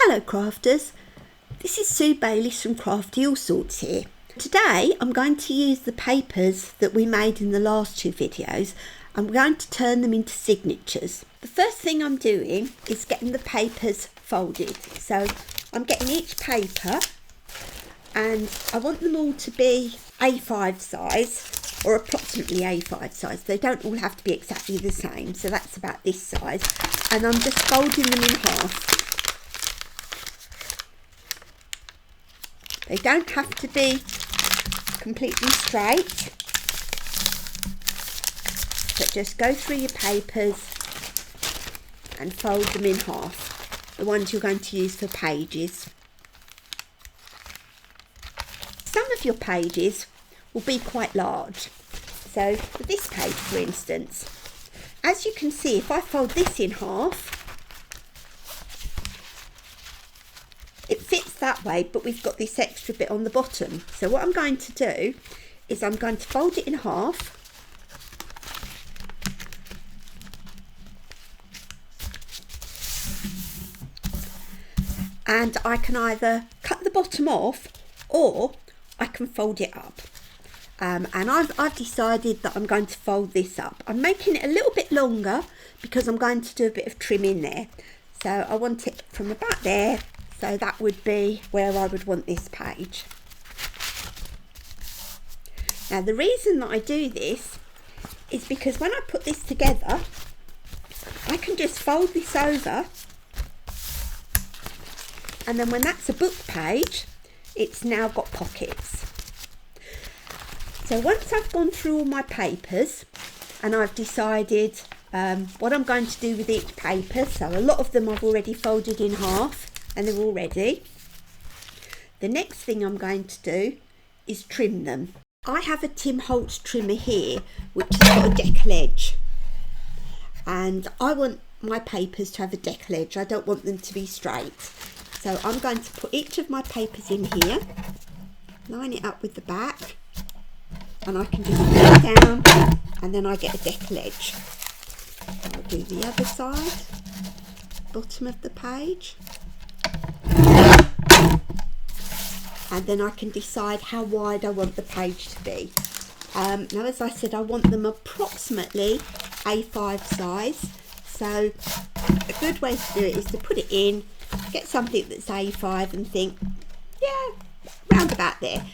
Hello crafters, this is Sue Bayliss from Crafty All Sorts here. Today I'm going to use the papers that we made in the last two videos. I'm going to turn them into signatures. The first thing I'm doing is getting the papers folded. So I'm getting each paper and I want them all to be A5 size or approximately A5 size. They don't all have to be exactly the same, so that's about this size. And I'm just folding them in half. They don't have to be completely straight, but just go through your papers and fold them in half, the ones you're going to use for pages. Some of your pages will be quite large. So for this page, for instance, as you can see, if I fold this in half, it fits that way, but we've got this extra bit on the bottom. So what I'm going to do is I'm going to fold it in half, and I can either cut the bottom off or I can fold it up. And I've decided that I'm going to fold this up. I'm making it a little bit longer because I'm going to do a bit of trim in there. So I want it from about there. So that would be where I would want this page. Now the reason that I do this is because when I put this together, I can just fold this over, and then when that's a book page, it's now got pockets. So once I've gone through all my papers and I've decided what I'm going to do with each paper, so a lot of them I've already folded in half and they're all ready. The next thing I'm going to do is trim them. I have a Tim Holtz trimmer here which has got a decal edge, and I want my papers to have a decal edge. I don't want them to be straight. So I'm going to put each of my papers in here, line it up with the back, and I can just put it down and then I get a decal edge. I'll do the other side, bottom of the page. And then I can decide how wide I want the page to be. Now, as I said, I want them approximately A5 size. So a good way to do it is to put it in, get something that's A5 and think, yeah, round about there.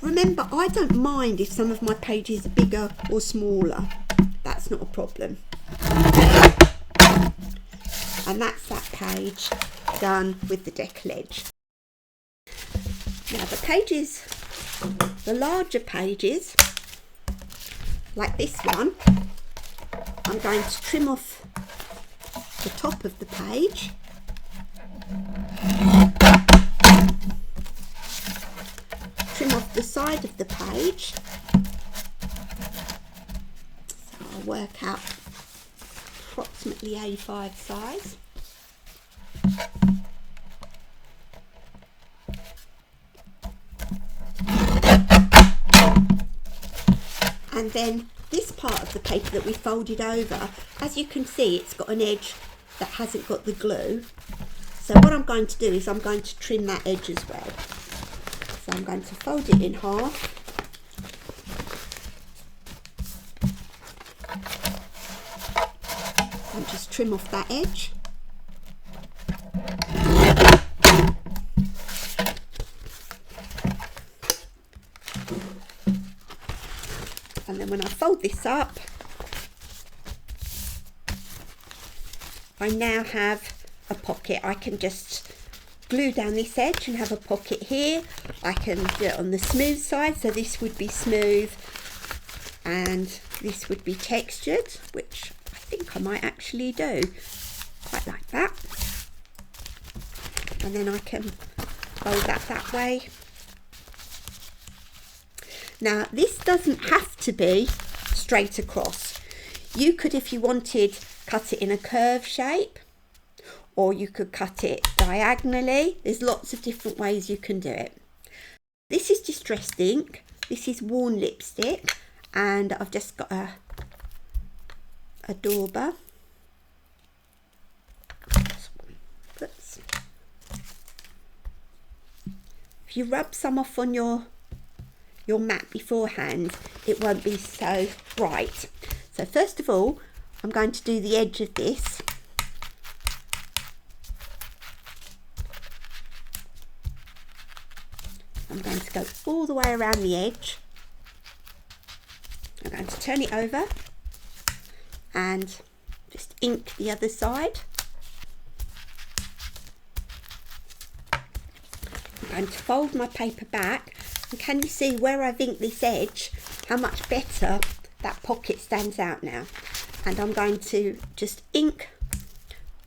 Remember, I don't mind if some of my pages are bigger or smaller. That's not a problem. And that's that page done with the decal edge. Now the pages, the larger pages, like this one, I'm going to trim off the top of the page. Trim off the side of the page. So I'll work out approximately A5 size. And then this part of the paper that we folded over, as you can see, it's got an edge that hasn't got the glue. So what I'm going to do is I'm going to trim that edge as well. So I'm going to fold it in half. And just trim off that edge. And then when I fold this up, I now have a pocket. I can just glue down this edge and have a pocket here. I can do it on the smooth side, so this would be smooth and this would be textured, which I think I might actually do. Quite like that. And then I can fold that way. Now this doesn't have to be straight across. You could, if you wanted, cut it in a curve shape, or you could cut it diagonally. There's lots of different ways you can do it. This is distressed ink, this is worn lipstick, and I've just got a dauber. Oops. if you rub some off on your mat beforehand, it won't be so bright. So first of all, I'm going to do the edge of this. I'm going to go all the way around the edge. I'm going to turn it over and just ink the other side. I'm going to fold my paper back, and can you see where I've inked this edge, how much better that pocket stands out now? And I'm going to just ink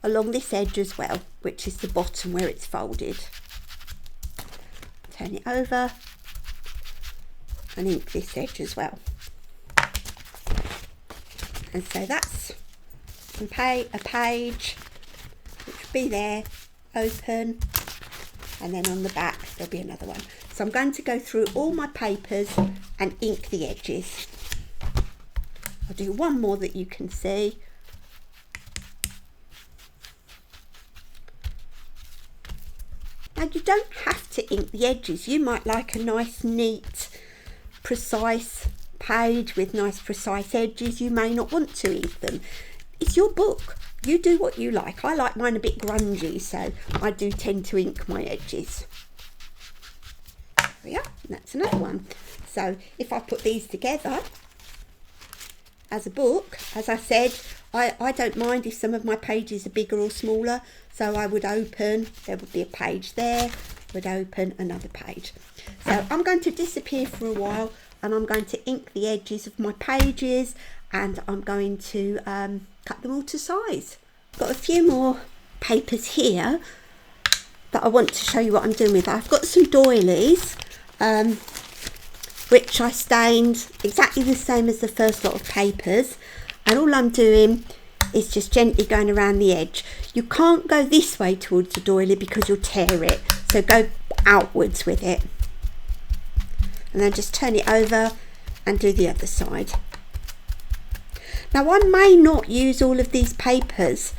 along this edge as well, which is the bottom where it's folded. Turn it over and ink this edge as well. And so that's a page which will be there, open, and then on the back there'll be another one. So I'm going to go through all my papers and ink the edges. I'll do one more that you can see. Now you don't have to ink the edges. You might like a nice, neat, precise page with nice, precise edges. You may not want to ink them. It's your book. You do what you like. I like mine a bit grungy, so I do tend to ink my edges. There we are. That's another one. So if I put these together as a book, as I said, I don't mind if some of my pages are bigger or smaller. So I would open, there would be a page there, would open another page. So I'm going to disappear for a while, and I'm going to ink the edges of my pages, and I'm going to cut them all to size. I've got a few more papers here that I want to show you what I'm doing with. I've got some doilies, which I stained exactly the same as the first lot of papers, and all I'm doing is just gently going around the edge. You can't go this way towards the doily because you'll tear it, so go outwards with it, and then just turn it over and do the other side. Now I may not use all of these papers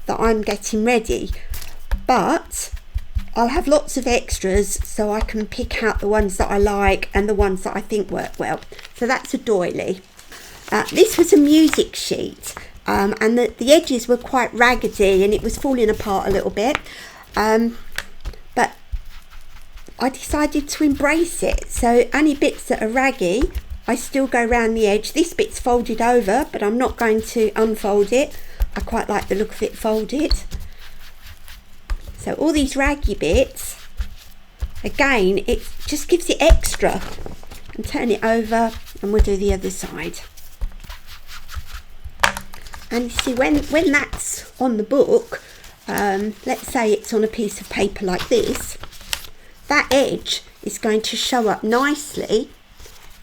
that I'm getting ready, but I'll have lots of extras so I can pick out the ones that I like and the ones that I think work well. So that's a doily. This was a music sheet, and the edges were quite raggedy and it was falling apart a little bit, but I decided to embrace it. So any bits that are raggy, I still go around the edge. This bit's folded over, but I'm not going to unfold it. I quite like the look of it folded. So all these raggy bits, again, it just gives it extra. And turn it over and we'll do the other side. And you see, when that's on the book, let's say it's on a piece of paper like this, that edge is going to show up nicely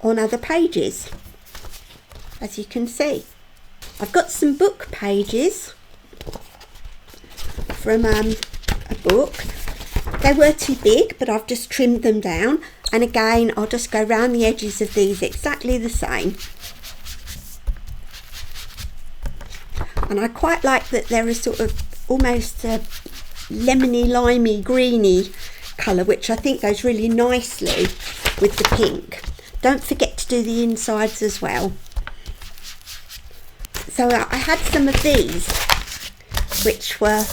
on other pages, as you can see. I've got some book pages from a book. They were too big, but I've just trimmed them down, and again I'll just go around the edges of these exactly the same. And I quite like that they're a sort of almost a lemony, limey, greeny colour, which I think goes really nicely with the pink. Don't forget to do the insides as well. So I had some of these which were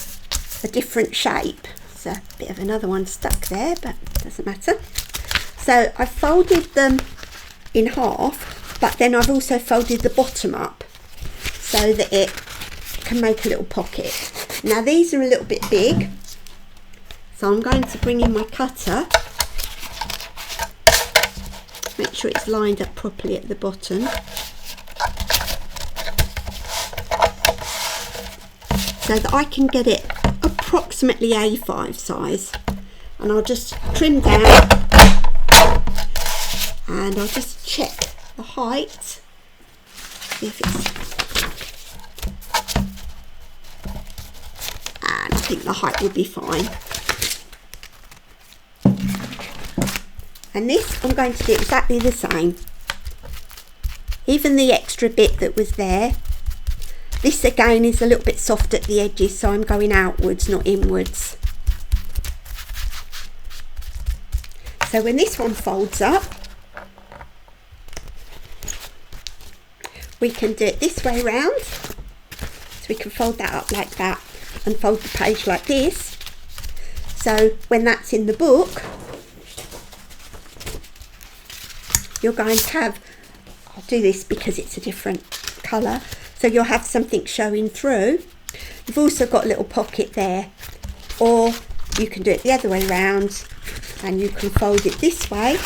a different shape. There's a bit of another one stuck there, but doesn't matter. So I folded them in half, but then I've also folded the bottom up so that it can make a little pocket. Now these are a little bit big, so I'm going to bring in my cutter, make sure it's lined up properly at the bottom, so that I can get it approximately A5 size. And I'll just trim down and I'll just check the height, see if it's, and I think the height will be fine. And this I'm going to do exactly the same. Even the extra bit that was there, this again is a little bit soft at the edges, so I'm going outwards, not inwards. So when this one folds up, we can do it this way round. So we can fold that up like that and fold the page like this. So when that's in the book, you're going to have, I'll do this because it's a different colour, so you'll have something showing through. You've also got a little pocket there, or you can do it the other way round and you can fold it this way.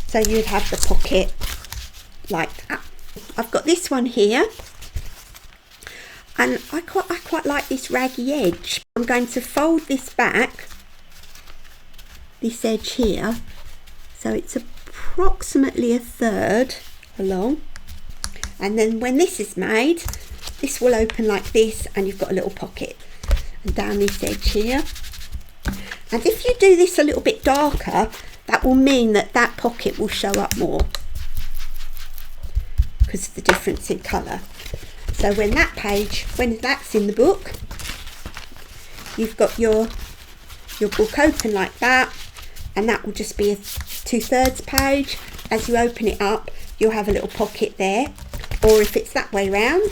So you'd have the pocket like that. I've got this one here, and I quite like this raggy edge. I'm going to fold this back, this edge here, so it's approximately a third along, and then when this is made, this will open like this and you've got a little pocket, and down this edge here. And if you do this a little bit darker, that will mean that that pocket will show up more because of the difference in colour. So when that's in the book, you've got your book open like that, and that will just be a 2/3 page. As you open it up, you'll have a little pocket there, or if it's that way round,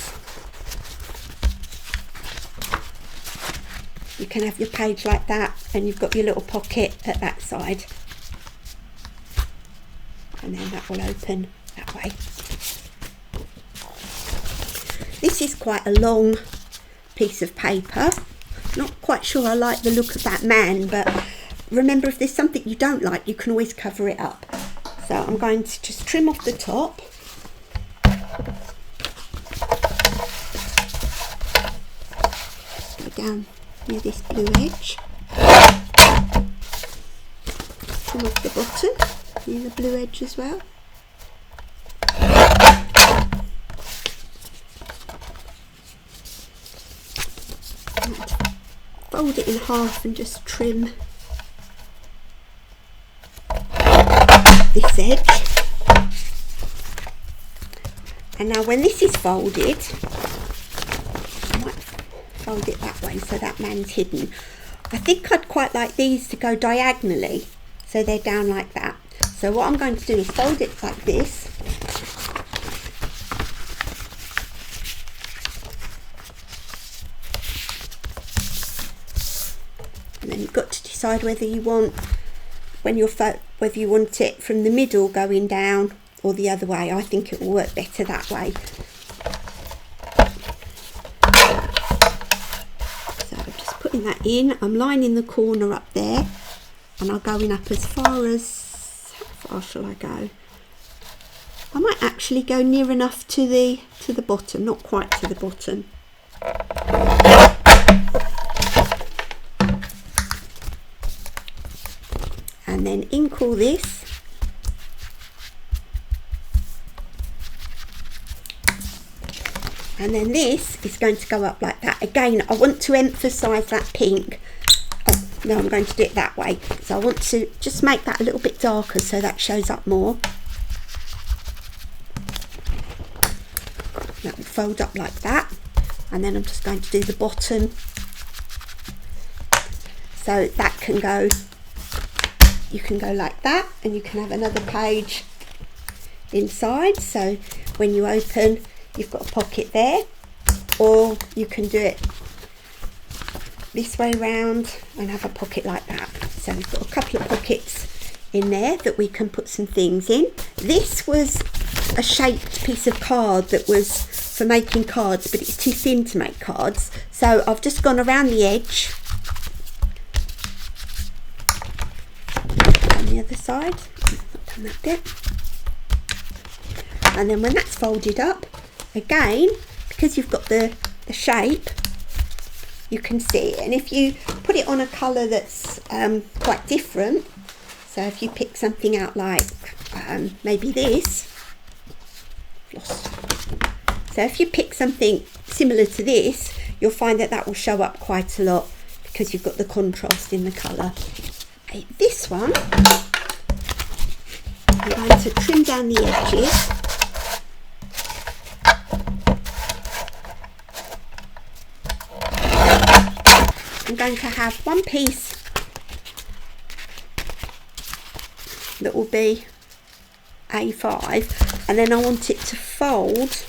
you can have your page like that and you've got your little pocket at that side, and then that will open that way. This is quite a long piece of paper. Not quite sure I like the look of that man, but remember, if there's something you don't like, you can always cover it up. So I'm going to just trim off the top. Go down near this blue edge. Trim off the bottom near the blue edge as well. Fold it in half and just trim this edge. And now when this is folded, I might fold it that way so that man's hidden. I think I'd quite like these to go diagonally, so they're down like that. So what I'm going to do is fold it like this. And then you've got to decide whether you want, whether you want it from the middle going down or the other way. I think it will work better that way. So I'm just putting that in. I'm lining the corner up there, and I'm going up as far as, how far shall I go? I might actually go near enough to the bottom, not quite to the bottom. And then ink all this, and then this is going to go up like that. Again, I want to emphasize that pink. Oh no, I'm going to do it that way, so I want to just make that a little bit darker so that shows up more. That will fold up like that, and then I'm just going to do the bottom, so that can go, you can go like that, and you can have another page inside, so when you open you've got a pocket there, or you can do it this way round and have a pocket like that. So we've got a couple of pockets in there that we can put some things in. This was a shaped piece of card that was for making cards, but it's too thin to make cards, so I've just gone around the edge on the other side. Not done that bit. And then when that's folded up, again, because you've got the shape, you can see it. And if you put it on a colour that's quite different, so if you pick something out like maybe this, so if you pick something similar to this, you'll find that that will show up quite a lot because you've got the contrast in the colour. This one, I'm going to trim down the edges. I'm going to have one piece that will be A5, and then I want it to fold.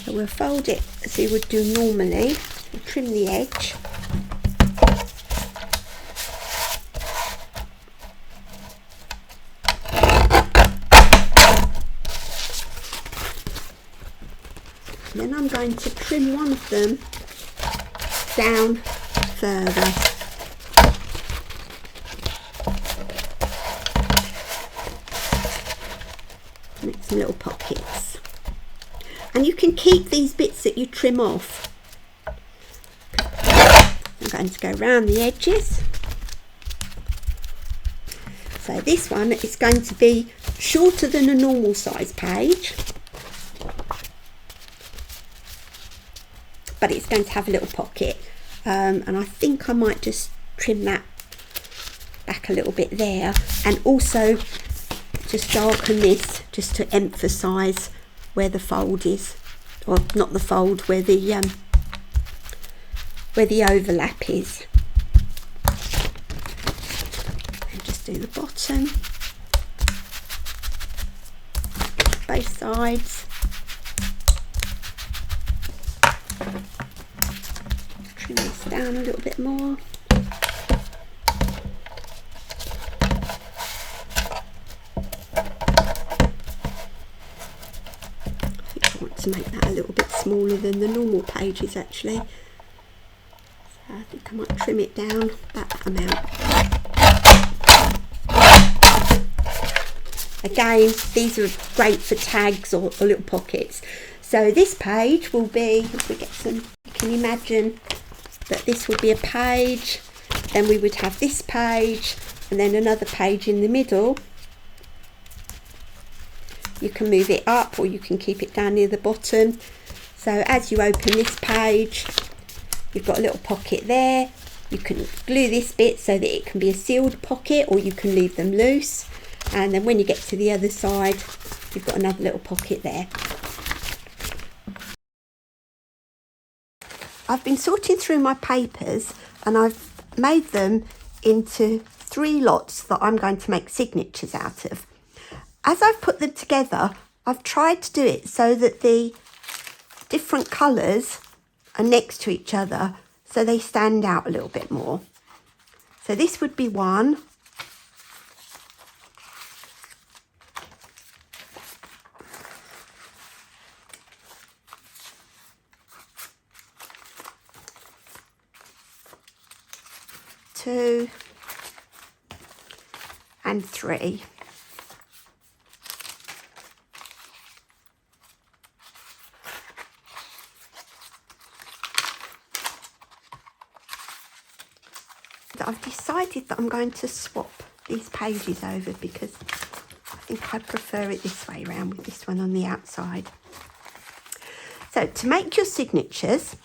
So we'll fold it as we would do normally. We'll trim the edge. And then I'm going to trim one of them down further. Make some little pockets. And you can keep these bits that you trim off. I'm going to go around the edges. So this one is going to be shorter than a normal size page, but it's going to have a little pocket, and I think I might just trim that back a little bit there, and also just darken this just to emphasize where the fold is, or not the fold, where the overlap is. And just do the bottom, both sides. Trim this down a little bit more. To make that a little bit smaller than the normal pages actually, so I think I might trim it down that amount. Again, these are great for tags or little pockets. So this page will be, if we get some, you can imagine that this would be a page, then we would have this page and then another page in the middle. You can move it up or you can keep it down near the bottom. So as you open this page, you've got a little pocket there. You can glue this bit so that it can be a sealed pocket, or you can leave them loose. And then when you get to the other side, you've got another little pocket there. I've been sorting through my papers and I've made them into 3 lots that I'm going to make signatures out of. As I've put them together, I've tried to do it so that the different colours are next to each other, so they stand out a little bit more. So this would be one. Two. And 3. I've decided that I'm going to swap these pages over because I think I prefer it this way around, with this one on the outside. So to make your signatures,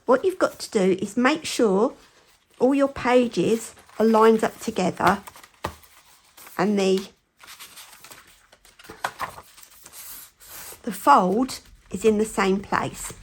what you've got to do is make sure all your pages are lined up together and the fold is in the same place.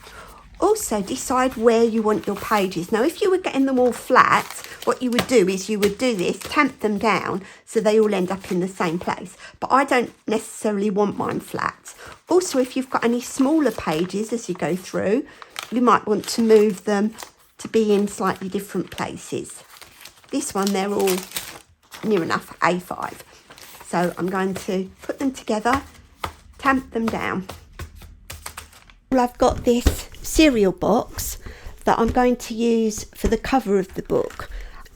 Also decide where you want your pages. Now if you were getting them all flat, what you would do is you would do this, tamp them down so they all end up in the same place. But I don't necessarily want mine flat. Also, if you've got any smaller pages as you go through, you might want to move them to be in slightly different places. This one, they're all near enough A5. So I'm going to put them together, tamp them down. Well, I've got this cereal box that I'm going to use for the cover of the book.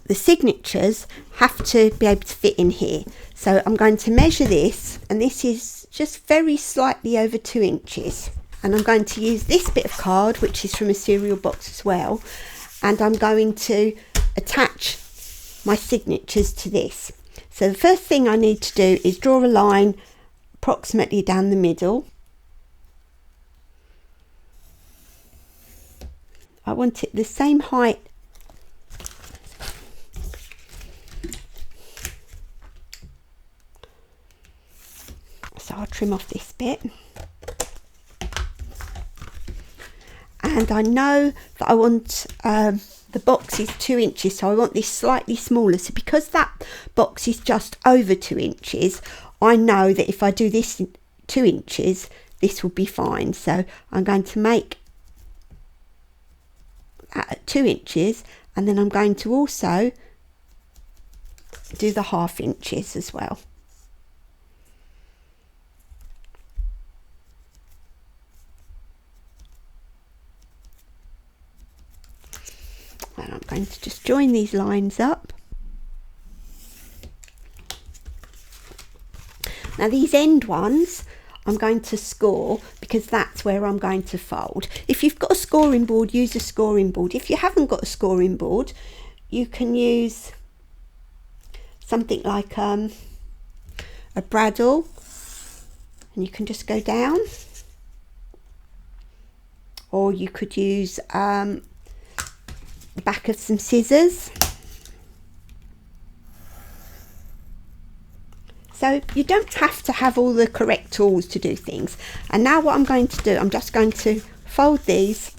The signatures have to be able to fit in here. So I'm going to measure this, and this is just very slightly over 2 inches. And I'm going to use this bit of card, which is from a cereal box as well. And I'm going to attach my signatures to this. So the first thing I need to do is draw a line approximately down the middle. I want it the same height so I'll trim off this bit, and I know that I want the box is 2 inches, so I want this slightly smaller. So because that box is just over 2 inches, I know that if I do this 2 inches, this will be fine. So I'm going to make that at 2 inches, and then I'm going to also do the 1/2 inches as well. And I'm going to just join these lines up. Now these end ones I'm going to score, because that's where I'm going to fold. If you've got a scoring board, use a scoring board. If you haven't got a scoring board, you can use something like a bradawl, and you can just go down, or you could use the back of some scissors. So you don't have to have all the correct tools to do things. And now what I'm going to do, I'm just going to fold these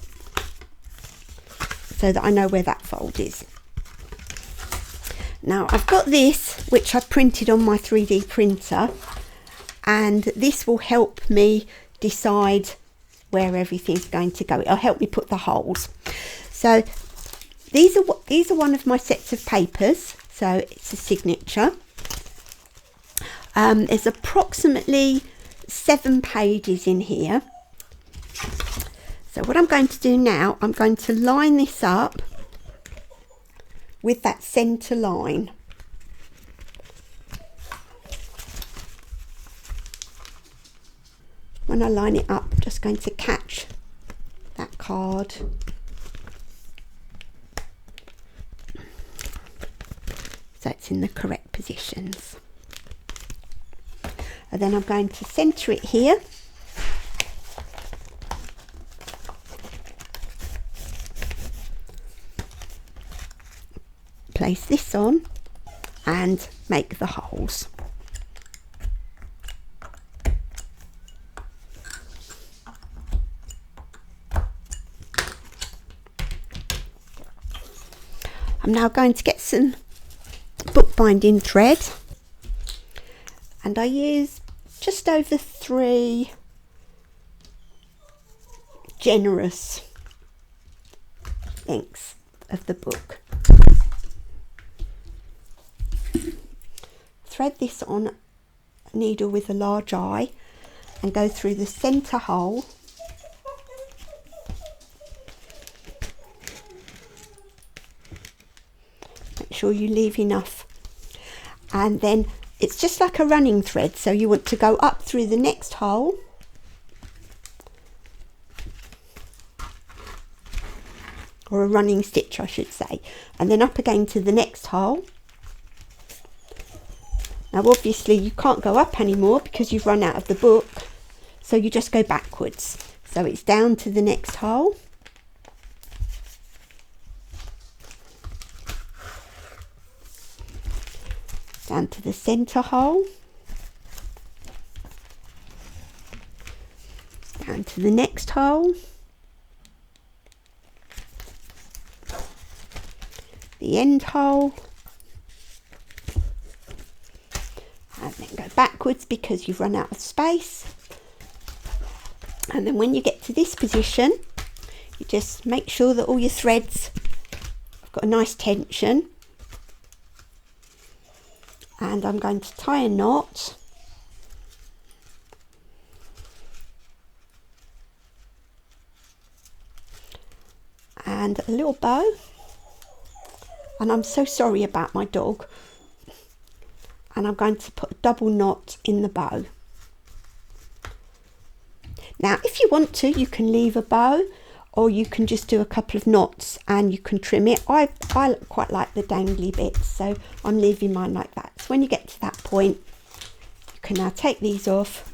so that I know where that fold is. Now I've got this, which I printed on my 3D printer, and this will help me decide where everything's going to go. It'll help me put the holes. So these are one of my sets of papers, so it's a signature. There's approximately 7 pages in here. So what I'm going to do now, I'm going to line this up with that centre line. When I line it up, I'm just going to catch that card. So it's in the correct positions. And then I'm going to centre it here. Place this on and make the holes. I'm now going to get some bookbinding thread, and I use just over 3 generous lengths of the book. Thread this on a needle with a large eye and go through the centre hole . Make sure you leave enough, and then it's just like a running thread, so you want to go up through the next hole or a running stitch I should say, and then up again to the next hole. Now obviously you can't go up anymore because you've run out of the book, so you just go backwards. So it's down to the next hole. Down to the centre hole. Down to the next hole. The end hole. And then go backwards because you've run out of space. And then when you get to this position, you just make sure that all your threads have got a nice tension. And I'm going to tie a knot. And a little bow. And I'm so sorry about my dog. And I'm going to put a double knot in the bow. Now if you want to, you can leave a bow, or you can just do a couple of knots and you can trim it. I quite like the dangly bits, so I'm leaving mine like that. So when you get to that point, you can now take these off,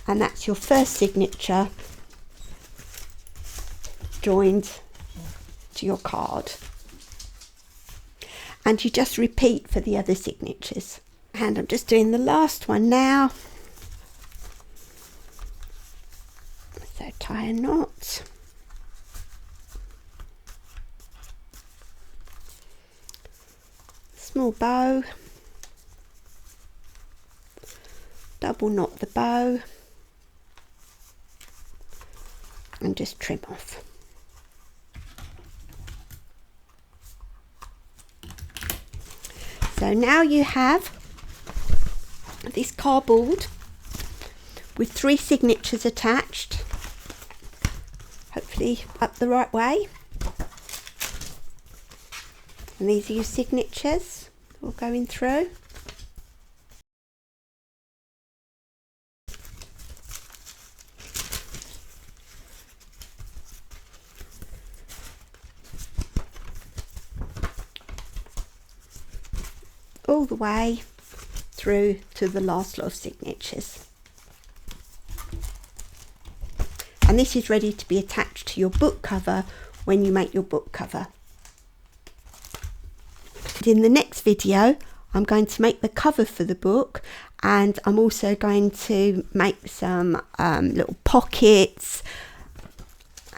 and that's your first signature joined to your card. And you just repeat for the other signatures. And I'm just doing the last one now. So tie a knot. small bow, double knot the bow and just trim off. So now you have this cardboard with 3 signatures attached, hopefully up the right way. And these are your signatures all going through. All the way through to the last lot of signatures. And this is ready to be attached to your book cover when you make your book cover. In the next video, I'm going to make the cover for the book, and I'm also going to make some little pockets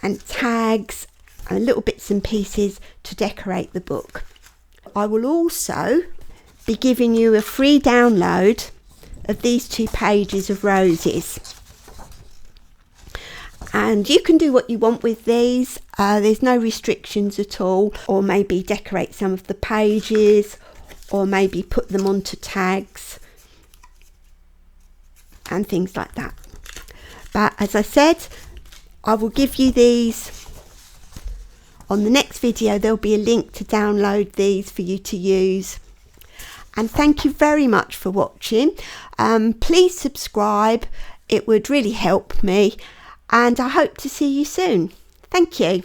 and tags and little bits and pieces to decorate the book. I will also be giving you a free download of these 2 pages of roses, and you can do what you want with these. There's no restrictions at all, or maybe decorate some of the pages, or maybe put them onto tags and things like that. But as I said, I will give you these on the next video. There'll be a link to download these for you to use. And thank you very much for watching. Please subscribe, it would really help me, and I hope to see you soon. Thank you.